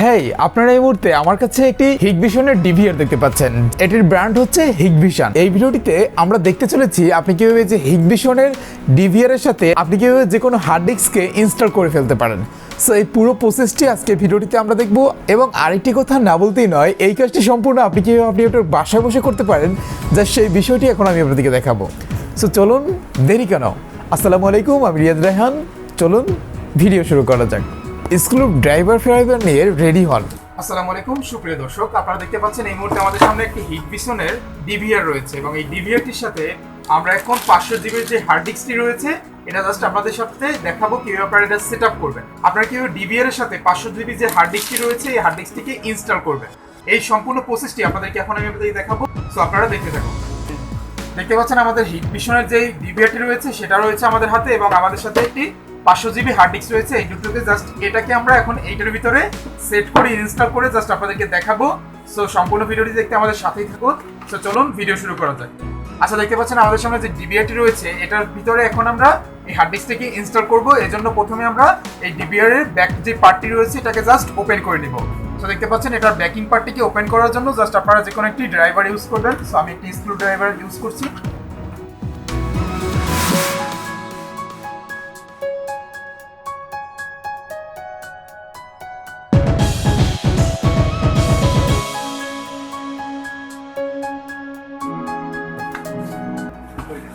হ্যাঁ, আপনারা এই মুহূর্তে আমার কাছে একটি হিকভিশনের ডিভিআর দেখতে পাচ্ছেন। এটির ব্র্যান্ড হচ্ছে হিকভিশন। এই ভিডিওটিতে আমরা দেখতে চলেছি আপনি কিভাবে যে হিকভিশনের ডিভিআর এর সাথে আপনি কিভাবে যে কোনো হার্ড ডিস্ককে ইনস্টল করে ফেলতে পারেন। সো এই পুরো প্রসেসটি আজকে ভিডিওটিতে আমরা দেখব। এবং আরেকটি কথা না বলতেই নয়, এই কাজটি সম্পূর্ণ আপনি কিভাবে আপনি ওটার বাসায় বসে করতে পারেন, যা সেই বিষয়টি এখন আমি আপনাদেরকে দেখাবো। সো চলুন, দেরি কেন। আসসালামু আলাইকুম, আমি রিয়াদ রায়হান। চলুন ভিডিও শুরু করা যাক। স্ক্রু ড্রাইভার ফ্রাইভার নিয়ে রেডি হন। আসসালামু আলাইকুম সুপ্রিয় দর্শক, আপনারা দেখতে পাচ্ছেন এই মুহূর্তে আমাদের সামনে একটি হিকভিশনের ডিভিআর রয়েছে এবং এই ডিভিআরটির সাথে আমরা এখন 500 জিবির যে হার্ড ডিস্কটি রয়েছে এটা জাস্ট আপনাদের সাথে দেখাবো কিভাবে আপনারা এটা সেট আপ করবেন। আপনারা কিভাবে ডিভিআর এর সাথে 500 জিবি যে হার্ড ডিস্কটি রয়েছে এই হার্ড ডিস্কটিকে ইনস্টল করবেন, এই সম্পূর্ণ প্রসেসটি আপনাদেরকে এখন আমি আপনাদেরকে দেখাবো। সো আপনারা দেখতে থাকুন। দেখতে পাচ্ছেন আমাদের হিকভিশনের যে ডিভিআরটি রয়েছে সেটা রয়েছে আমাদের হাতে এবং আমাদের সাথে একটি 500 জিবি হার্ড ডিস্ক রয়েছে। এই দুটোকে জাস্ট এটাকে আমরা এখন এইটার ভিতরে সেট করে ইনস্টল করে জাস্ট আপনাদেরকে দেখাবো। সো সম্পূর্ণ ভিডিওটি দেখতে আমাদের সাথেই থাকুন। সো চলুন ভিডিও শুরু করা যাক। আচ্ছা, দেখতে পাচ্ছেন আমাদের সামনে যে ডিভিআরটি রয়েছে এটার ভিতরে এখন আমরা এই হার্ড ডিস্কটাকে ইনস্টল করব। এর জন্য প্রথমে আমরা এই ডিভিআর এর ব্যাক যে পার্টটি রয়েছে এটাকে জাস্ট ওপেন করে নিব। সো দেখতে পাচ্ছেন এটার ব্যাকিং পার্টটিকে ওপেন করার জন্য জাস্ট আপনারা যে কোনো একটি ড্রাইভার ইউজ করবেন। সো আমি একটি স্ক্রু ড্রাইভার ইউজ করছি।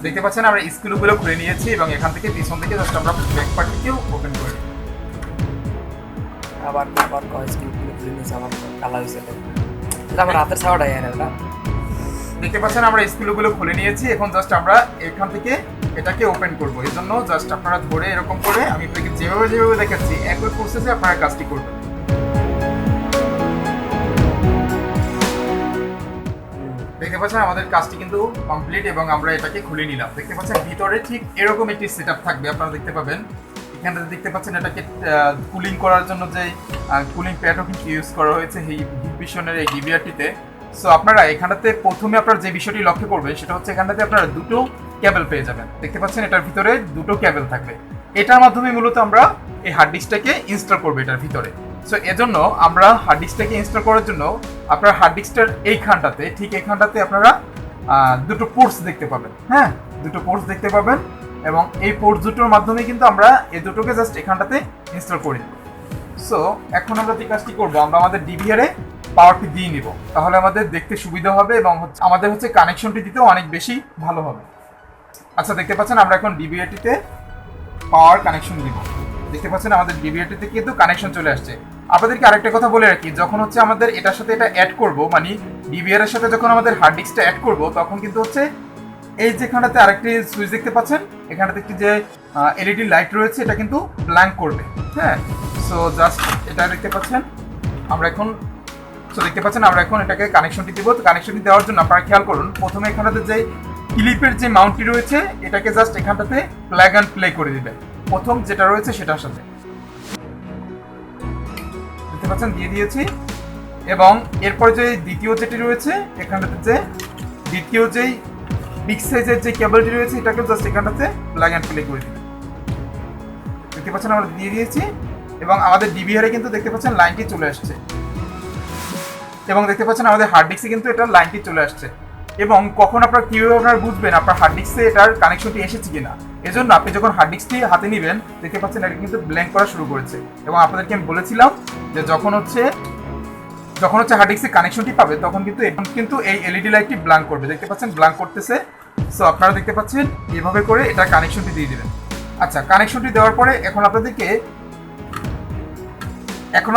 দেখতে পাচ্ছেন আমরা স্ক্রুগুলো খুলে নিয়েছি এবং এখান থেকে পিছন থেকে জাস্ট আমরা ব্যাক পার্টটিকেও ওপেন করে নিই। আবার স্ক্রুগুলো খুলে নিয়েছি, আমার কালা হয়েছে। এটা আমার হাতের ছাওয়াটাই এনে এটা। দেখতে পাচ্ছেন আমরা স্ক্রুগুলো খুলে নিয়েছি, এখন জাস্ট আমরা এখান থেকে এটাকে ওপেন করব। এর জন্য জাস্ট আপনারা ধরে এরকম করে আমি আপনাকে যেভাবে দেখাচ্ছি একই প্রসেসে আপনারা কাজটি করবেন। দেখতে পাচ্ছেন আমাদের কাজটি কিন্তু কমপ্লিট এবং আমরা এটাকে খুলে নিলাম। দেখতে পাচ্ছেন ভিতরে ঠিক এরকম একটি সেটআপ থাকবে, আপনারা দেখতে পাবেন। এখানটাতে দেখতে পাচ্ছেন এটাকে কুলিং করার জন্য যে কুলিং প্যাডও কিন্তু ইউজ করা হয়েছে এই হিকভিশনের এই ডিভিআরটিতে। সো আপনারা এখানটাতে প্রথমে আপনারা যে বিষয়টি লক্ষ্য করবেন সেটা হচ্ছে এখানটাতে আপনারা দুটো কেবল পেয়ে যাবেন। দেখতে পাচ্ছেন এটার ভিতরে দুটো কেবল থাকবে। এটার মাধ্যমে মূলত আমরা এই হার্ড ডিস্কটাকে ইনস্টল করবো এটার ভিতরে। সো এজন্য আমরা হার্ড ডিস্কটাকে ইনস্টল করার জন্য আপনার হার্ড ডিস্কটার ঠিক এইখানটাতে আপনারা দুটো পোর্টস দেখতে পাবেন। হ্যাঁ, দুটো পোর্টস দেখতে পাবেন এবং এই পোর্টস দুটোর মাধ্যমে কিন্তু আমরা এই দুটোকে জাস্ট এখানটাতে ইনস্টল করি। সো এখন আমরা যে কাজটি করবো, আমরা আমাদের ডিভিআরে পাওয়ারটি দিয়ে নিব, তাহলে আমাদের দেখতে সুবিধা হবে এবং আমাদের হচ্ছে কানেকশনটি দিতেও অনেক বেশি ভালো হবে। আচ্ছা, দেখতে পাচ্ছেন আমরা এখন ডিভিআরটিতে পাওয়ার কানেকশন দিব। দেখতে পাচ্ছেন আমাদের ডিভিআরটিতে কিন্তু কানেকশন চলে আসছে। আপনাদেরকে আরেকটা কথা বলে রাখি, যখন হচ্ছে আমাদের এটার সাথে এটা অ্যাড করব, মানে ডিভিআর এর সাথে যখন আমাদের হার্ড ডিস্কটা অ্যাড করব, তখন কিন্তু হচ্ছে এই যেখানটাতে আরেকটি সুইচ দেখতে পাচ্ছেন, এখানটাতে একটি যে এলইডি লাইট রয়েছে এটা কিন্তু ব্ল্যাঙ্ক করবে। হ্যাঁ, সো জাস্ট এটা দেখতে পাচ্ছেন আমরা এখন এটাকে কানেকশনটি দিব। তো কানেকশনটি দেওয়ার জন্য আপনারা খেয়াল করুন, প্রথমে এখানটাতে যে ক্লিপের যে মাউন্টটি রয়েছে এটাকে জাস্ট এখানটাতে প্লাগ অ্যান্ড প্লে করে দিবেন। প্রথম যেটা রয়েছে সেটার সাথে দেখতে পাচ্ছেন দিয়ে দিয়েছি এবং এরপরে যে দ্বিতীয় যেটি রয়েছে এখানটাতে যে দ্বিতীয় যেই বিগ সাইজের যে কেবলটি রয়েছে এটাকে জাস্ট এখানটাতে প্লাগ অ্যান্ড প্লে করে দিবেন। দেখতে পাচ্ছেন আমরা দিয়ে দিয়েছি এবং আমাদের ডিভিআরে কিন্তু দেখতে পাচ্ছেন লাইনটি চলে আসছে এবং দেখতে পাচ্ছেন আমাদের হার্ড ডিস্কে কিন্তু এটার লাইনটি চলে আসছে। এবং কখন আপনারা কিভাবে আপনারা বুঝবেন আপনার হার্ড ডিস্কে এটার কানেকশনটি এসেছে কিনা, এজন্য আপনি যখন হার্ড ডিস্কটি হাতে নেবেন দেখতে পাচ্ছেন এটা কিন্তু ব্ল্যাঙ্ক করা শুরু করেছে এবং আপনাদেরকে আমি বলেছিলাম যে যখন হচ্ছে হার্ড ডিস্কে কানেকশনটি পাবে তখন কিন্তু এই এলইডি লাইটটি ব্ল্যাঙ্ক করবে। দেখতে পাচ্ছেন ব্ল্যাঙ্ক করতেছে। সো আপনারা দেখতে পাচ্ছেন এভাবে করে এটা কানেকশনটি দিয়ে দিবেন। আচ্ছা, কানেকশনটি দেওয়ার পরে এখন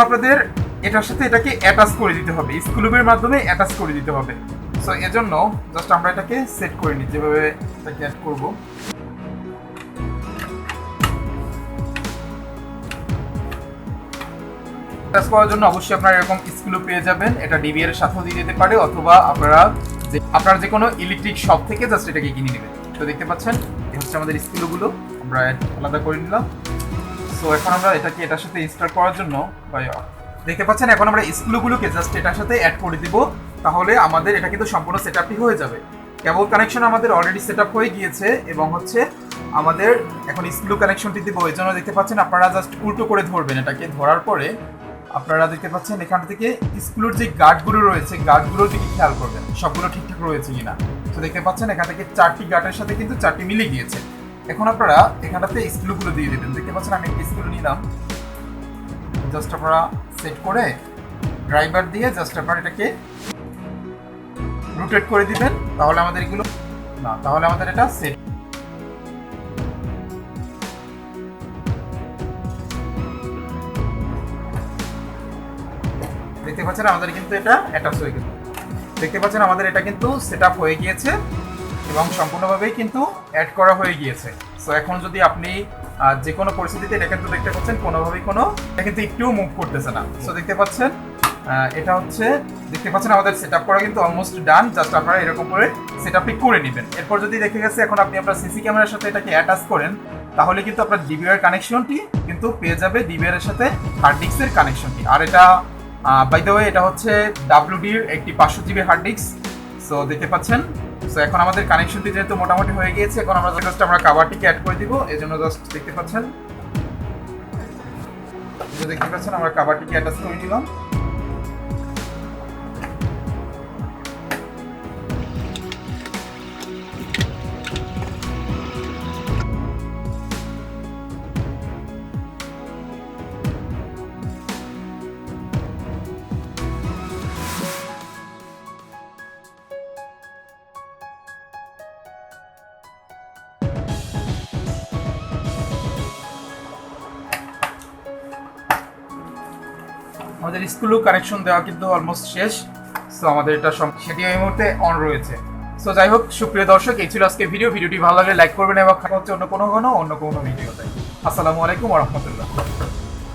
আপনাদের এটার সাথে এটাকে অ্যাটাচ করে দিতে হবে, স্ক্রুবের মাধ্যমে অ্যাটাচ করে দিতে হবে। সো এজন্য জাস্ট আমরা এটাকে সেট করে নিই, যেভাবে এটাকে অ্যাড করব। অ্যাটাচ করার জন্য অবশ্যই আপনারা এরকম স্ক্রু পেয়ে যাবেন, এটা ডিভিআর এর সাথেও দিয়ে দিতে পারে অথবা আপনার যে কোনো ইলেকট্রিক শপ থেকে জাস্ট এটাকে কিনে নেবেন। তো দেখতে পাচ্ছেন এই হচ্ছে আমাদের স্ক্রুগুলো আমরা আলাদা করে নিলাম। সো এখন আমরা এটাকে এটার সাথে ইনস্টল করার জন্য দেখতে পাচ্ছেন এখন আমরা স্ক্রুগুলোকে জাস্ট এটার সাথে অ্যাড করে দিব, তাহলে আমাদের এটা কিন্তু সম্পূর্ণ সেটআপটি হয়ে যাবে। কেবল কানেকশন আমাদের অলরেডি সেটআপ হয়ে গিয়েছে এবং হচ্ছে আমাদের এখন স্ক্রু কানেকশনটি দিব। এই জন্য দেখতে পাচ্ছেন আপনারা জাস্ট উল্টো করে ধরবেন, এটাকে ধরার পরে আপনারা দেখতে পাচ্ছেন এখান থেকে স্ক্রুর যে গার্ডগুলো রয়েছে গার্ডগুলোর দিকে খেয়াল করবেন সবগুলো ঠিকঠাক রয়েছে কিনা। তো দেখতে পাচ্ছেন এখান থেকে 4টি গার্ডের সাথে কিন্তু 4টি মিলে গিয়েছে। এখন আপনারা এখানটাতে স্ক্রুগুলো দিয়ে দেবেন। দেখতে পাচ্ছেন আমি একটা স্ক্রু নিলাম, জাস্ট আপনারা সেট করে ড্রাইভার দিয়ে জাস্ট আপনারা এটাকে রোটেট করে দিবেন, তাহলে আমাদের এগুলো না, তাহলে আমাদের এটা সেট। দেখতে পাচ্ছেন আমাদের কিন্তু এটা অ্যাটাচ হয়ে গেছে। দেখতে পাচ্ছেন আমাদের এটা কিন্তু সেটআপ হয়ে গিয়েছে এবং সম্পূর্ণভাবেই কিন্তু অ্যাড করা হয়ে গিয়েছে। সো এখন যদি আপনি যে কোনো পরিস্থিতিতে এটা কিন্তু দেখতে পাচ্ছেন কোনোভাবেই এটা কিন্তু একটুও মুভ করতেছে না। সো দেখতে পাচ্ছেন এটা হচ্ছে, দেখতে পাচ্ছেন আমাদের সেটআপ করা কিন্তু অলমোস্ট ডান। জাস্ট আপনারা এরকম করে সেটআপটি করে নেবেন। এরপর যদি দেখে গেছে এখন আপনি আপনার সিসি ক্যামেরার সাথে এটাকে অ্যাটাচ করেন, তাহলে কিন্তু আপনার ডিভিআর কানেকশনটি কিন্তু পেয়ে যাবে ডিভিআর এর সাথে হার্ড ডিস্কের কানেকশনটি। আর এটা বাই দ্য ওয়ে এটা হচ্ছে WD-র একটি 500 GB হার্ড ডিস্ক। সো দেখতে পাচ্ছেন। সো এখন আমাদের কানেকশনটি যেহেতু মোটামুটি হয়ে গিয়েছে, এখন আমরা জাস্ট আমরা কভারটিকে অ্যাড করে দিব। এজন্য জাস্ট দেখতে পাচ্ছেন আমরা কভারটিকে অ্যাটাচ করে নিলাম। আমাদের স্ক্রু কানেকশন দেওয়া কিন্তু অলমোস্ট শেষ। সো আমাদের এটা সেটি এই মুহূর্তে অন রয়েছে। সো যাই হোক, সুপ্রিয় দর্শক, এই ছিল আজকে ভিডিওটি ভালো লাগলে লাইক করবেন এবং দেখা হচ্ছে অন্য কোনো ভিডিওতে। আসসালামু আলাইকুম ওয়া রাহমাতুল্লাহ।